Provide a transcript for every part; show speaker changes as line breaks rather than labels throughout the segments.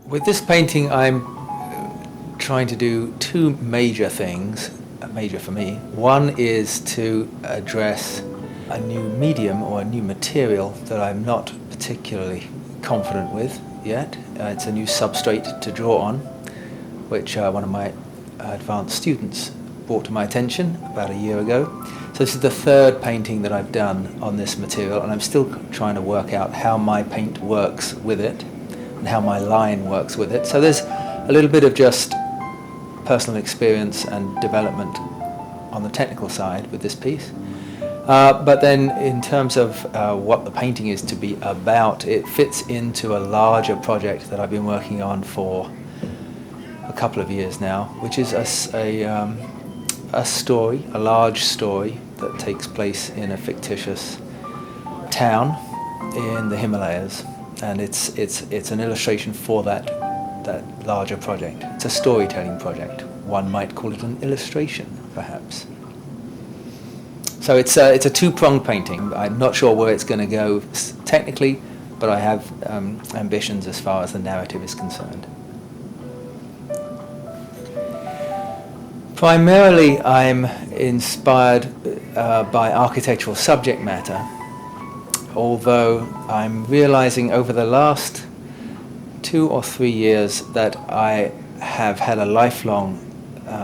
With this painting, I'm trying to do two major things, major for me. One is to address a new medium or a new material that I'm not particularly confident with yet. It's a new substrate to draw on, which one of my advanced students brought to my attention about a year ago. So this is the third painting that I've done on this material, and I'm still trying to work out how my paint works with it and how my line works with it. So there's a little bit of just personal experience and development on the technical side with this piece. But then in terms of what the painting is to be about, it fits into a larger project that I've been working on for a couple of years now, which is a story, a large story that takes place in a fictitious town in the Himalayas, and it's an illustration for that larger project. It's a storytelling project. One might call it an illustration, perhaps. So it's a two-pronged painting. I'm not sure where it's going to go technically, but I have ambitions as far as the narrative is concerned. Primarily, I'm inspired by architectural subject matter, although I'm realizing over the last 2 or 3 years that I have had a lifelong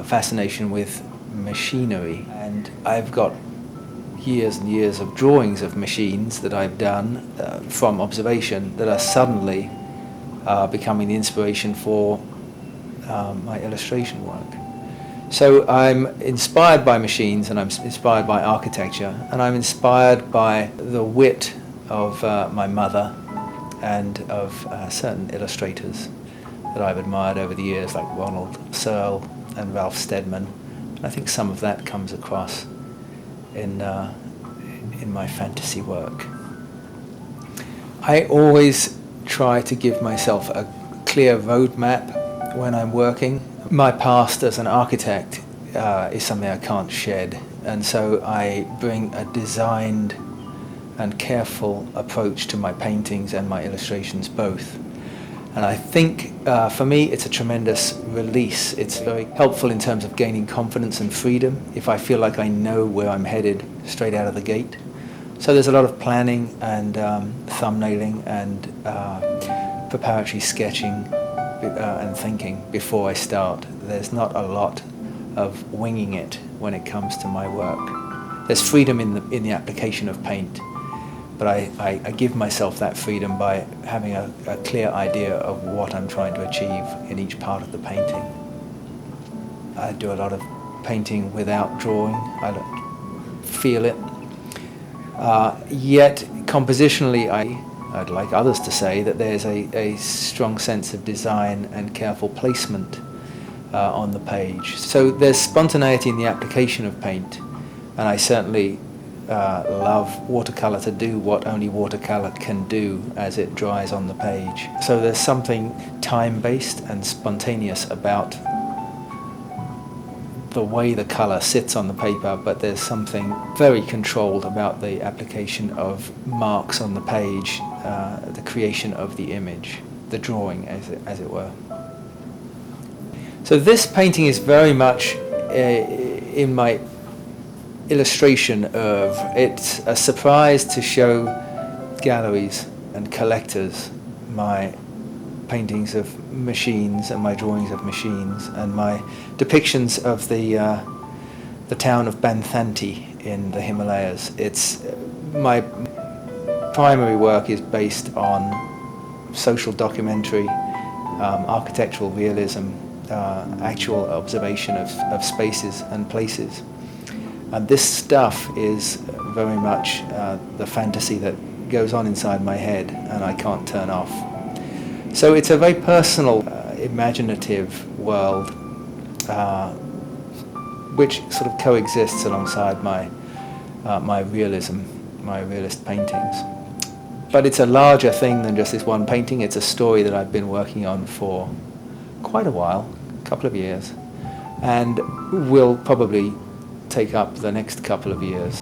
fascination with machinery, and I've got years and years of drawings of machines that I've done from observation that are suddenly becoming the inspiration for my illustration work. So I'm inspired by machines, and I'm inspired by architecture, and I'm inspired by the wit of my mother and of certain illustrators that I've admired over the years, like Ronald Searle and Ralph Steadman. And I think some of that comes across in my fantasy work. I always try to give myself a clear roadmap when I'm working. My past as an architect is something I can't shed, and so I bring a designed and careful approach to my paintings and my illustrations both. And I think for me it's a tremendous release. It's very helpful in terms of gaining confidence and freedom if I feel like I know where I'm headed straight out of the gate. So there's a lot of planning and thumbnailing and preparatory sketching and thinking before I start. There's not a lot of winging it when it comes to my work. There's freedom in the application of paint, but I give myself that freedom by having a clear idea of what I'm trying to achieve in each part of the painting. I do a lot of painting without drawing. I don't feel it. Yet compositionally, I'd like others to say that there's a strong sense of design and careful placement on the page. So there's spontaneity in the application of paint, and I certainly love watercolor to do what only watercolor can do as it dries on the page. So there's something time-based and spontaneous about the way the color sits on the paper, but there's something very controlled about the application of marks on the page, the creation of the image, the drawing as it were. So this painting is very much in my illustration oeuvre. It's a surprise to show galleries and collectors my paintings of machines and my drawings of machines and my depictions of the town of Banthanti in the Himalayas. It's my primary work is based on social documentary, architectural realism, actual observation of spaces and places. And this stuff is very much the fantasy that goes on inside my head and I can't turn off. So it's a very personal, imaginative world which sort of coexists alongside my realism, my realist paintings. But it's a larger thing than just this one painting. It's a story that I've been working on for quite a while, a couple of years, and will probably take up the next couple of years.